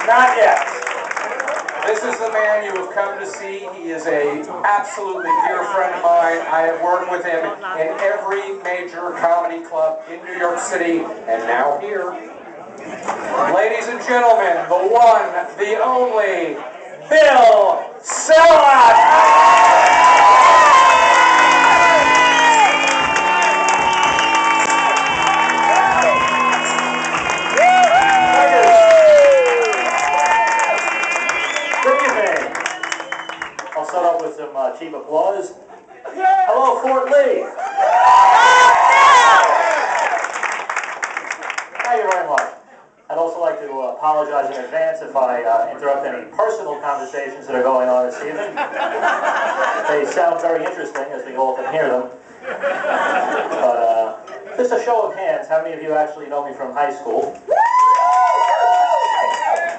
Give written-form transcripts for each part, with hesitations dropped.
Not yet. This is the man you have come to see. He is a absolutely dear friend of mine. I have worked with him in every major comedy club in New York City, and now here. Ladies and gentlemen, the one, the only, Bill Cella! I'll start off with some cheap applause. Hello, Fort Lee. Thank you very much. I'd also like to apologize in advance if I interrupt any personal conversations that are going on this evening. They sound very interesting, as we all can hear them. But just a show of hands, how many of you actually know me from high school?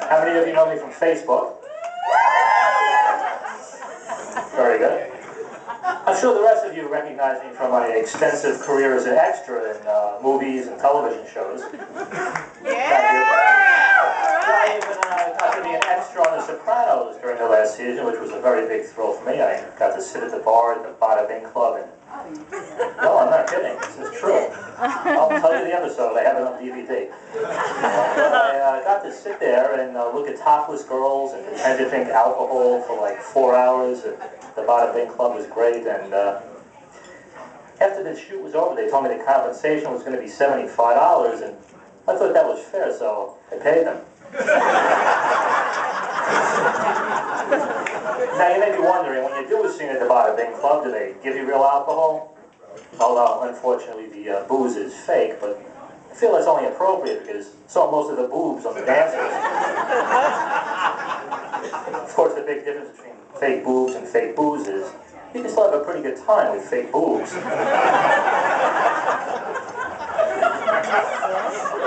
How many of you know me from Facebook? Very good. I'm sure the rest of you recognize me from my extensive career as an extra in movies and television shows. Yeah! I even got to be an extra on The Sopranos during the last season, which was a very big thrill for me. I got to sit at the bar at the Bada Bing Club and... No, I'm not kidding. This is true. I'll tell you the episode. I have it on DVD. I got to sit there and look at topless girls and pretend to drink alcohol for like 4 hours. The Bada Bing Club was great, and after the shoot was over, they told me the compensation was going to be $75, and I thought that was fair, so I paid them. Now, you may be wondering, when you do a scene at the Bada Bing Club, do they give you real alcohol? Although, unfortunately, the booze is fake, but I feel that's only appropriate because so are most of the boobs on the dancers. Of course, the big difference between fake boobs and fake booze is you can still have a pretty good time with fake boobs.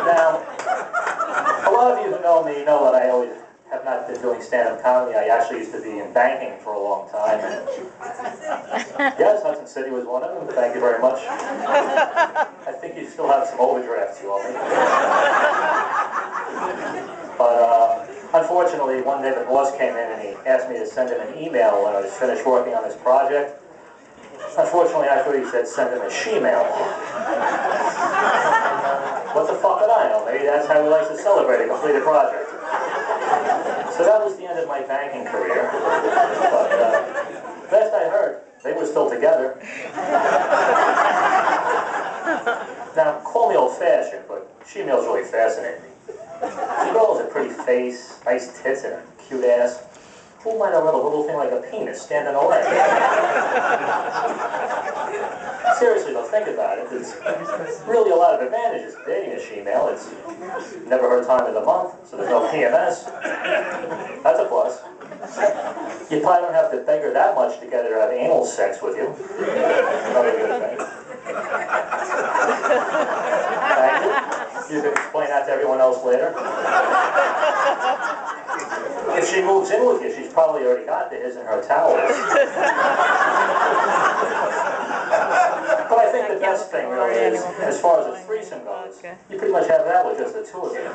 Now, a lot of you who know me know that I always have not been doing stand-up comedy. I actually used to be in banking for a long time. And yes, Hudson City was one of them. Thank you very much. I think you still have some overdrafts you owe me. But unfortunately, one day the boss came in and he asked me to send him an email when I was finished working on this project. Unfortunately, I thought he said send him a she-mail. What the fuck did I know? Maybe that's how he likes to celebrate a completed project. So that was the end of my banking career. But last I heard, they were still together. Now, call me old-fashioned, but she-mails really fascinate me. This girl has a pretty face, nice tits, and a cute ass. Who might have read a little thing like a penis standing away? Seriously, though, think about it. There's really a lot of advantages to dating a she-male. It's never her time of the month, so there's no PMS. That's a plus. You probably don't have to beg her that much to get her to have anal sex with you. Another good thing. Thank you. You can explain that to everyone else later. If she moves in with you, she's probably already got the his and her towels. But I think the best thing really is, as far as a threesome goes, you pretty much have that with just the two of you.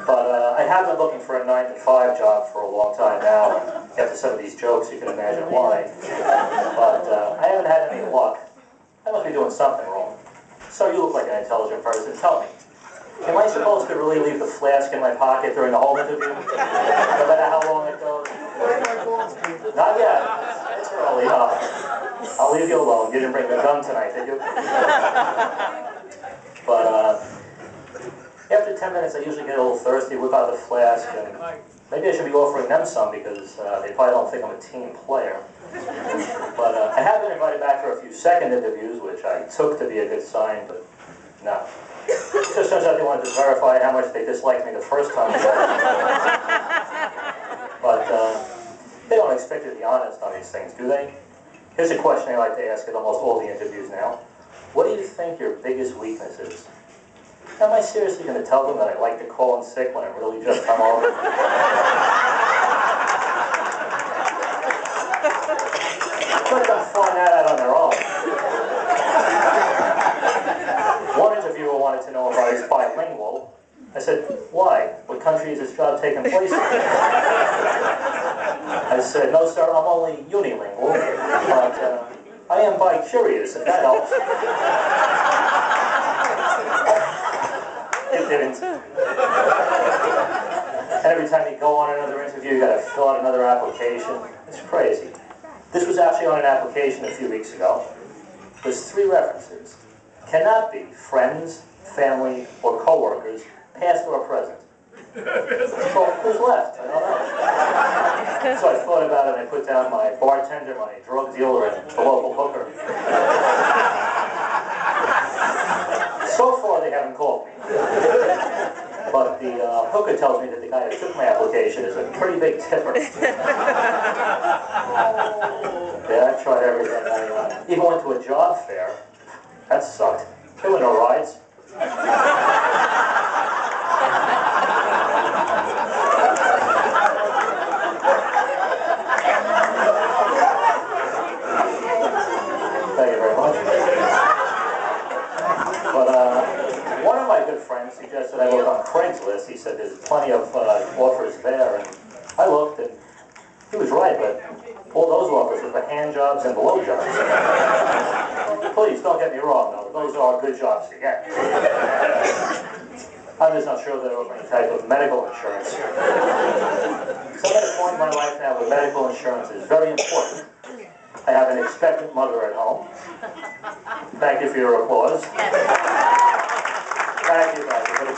But I have been looking for a 9-to-5 job for a long time now, and after some of these jokes, you can imagine why. But I haven't had any luck. I must be doing something wrong. So you look like an intelligent person. Tell me, am I supposed to really leave the flask in my pocket during the whole interview? No matter how long it goes? Not yet. It's early. I'll leave you alone. You didn't bring the gun tonight, did you? But after 10 minutes, I usually get a little thirsty, whip out the flask, and maybe I should be offering them some because they probably don't think I'm a team player. But I have been invited back for a few second interviews, which I took to be a good sign, but no. It just turns out they wanted to verify how much they disliked me the first time. But they don't expect you to be honest on these things, do they? Here's a question I like to ask at almost all the interviews now. What do you think your biggest weakness is? Am I seriously going to tell them that I like to call in sick when I'm really just hungover? Let them find that out on their own. One interviewer wanted to know if I was bilingual. I I said, why? What country is this job taking place in? I said, no, sir, I'm only unilingual, but I am bi-curious, if that helps. It didn't. And every time you go on another interview, you got to fill out another application. It's crazy. This was actually on an application a few weeks ago. There's 3 references. Cannot be friends, family, or co-workers, past or present. Well, who's left? I don't know. So I thought about it and I put down my bartender, my drug dealer, and the local hooker. So far, they haven't called me. But the hooker tells me that the guy who took my application is a pretty big tipper. Yeah, I tried everything. I even went to a job fair. That sucked. There were no rides. Thank you very much. But one of my good friends suggested I look on Craigslist. He said there's plenty of offers there, and I looked, and he was right, but all those offers were for hand jobs and blow jobs. Please, don't get me wrong, though. Those are good jobs to get. I'm just not sure they offer any type of medical insurance. So I'm at a point in my life now where medical insurance is very important. I have an expectant mother at home. Thank you for your applause. Thank you, guys. But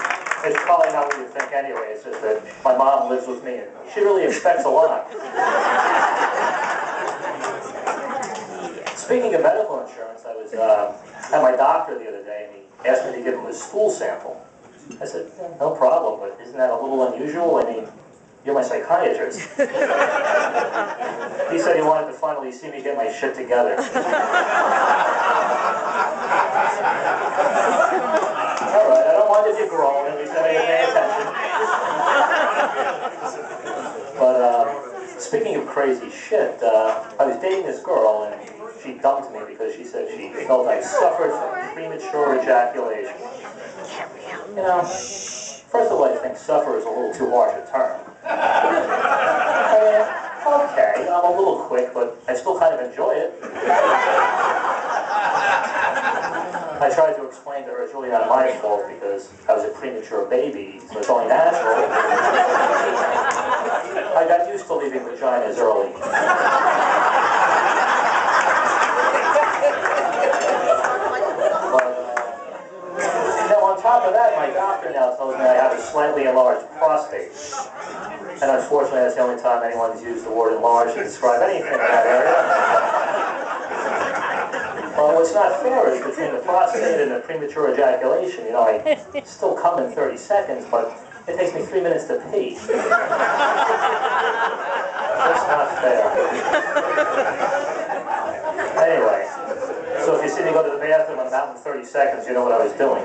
it's probably not what you think anyway. It's just that my mom lives with me, and she really expects a lot. Speaking of medical insurance, I was at my doctor the other day, and he asked me to give him a stool sample. I said, yeah, no problem, but isn't that a little unusual? I mean, you're my psychiatrist. He said he wanted to finally see me get my shit together. All right, I don't mind if you groan, at least I know you pay attention. But speaking of crazy shit, I was dating this girl, and she dumped me because she said she felt I suffered from premature ejaculation. You know, first of all, I think suffer is a little too harsh a term. I mean, okay, I'm a little quick, but I still kind of enjoy it. I tried to explain to her it's really not my fault because I was a premature baby, so it's only natural. I got used to leaving vaginas early. On top of that, my doctor now tells me I have a slightly enlarged prostate. And unfortunately, that's the only time anyone's used the word enlarged to describe anything in that area. Well, what's not fair is between the prostate and the premature ejaculation, you know, I still come in 30 seconds, but it takes me 3 minutes to pee. That's not fair. Anyway. So if you see me go to the bathroom, I'm out in 30 seconds, you know what I was doing.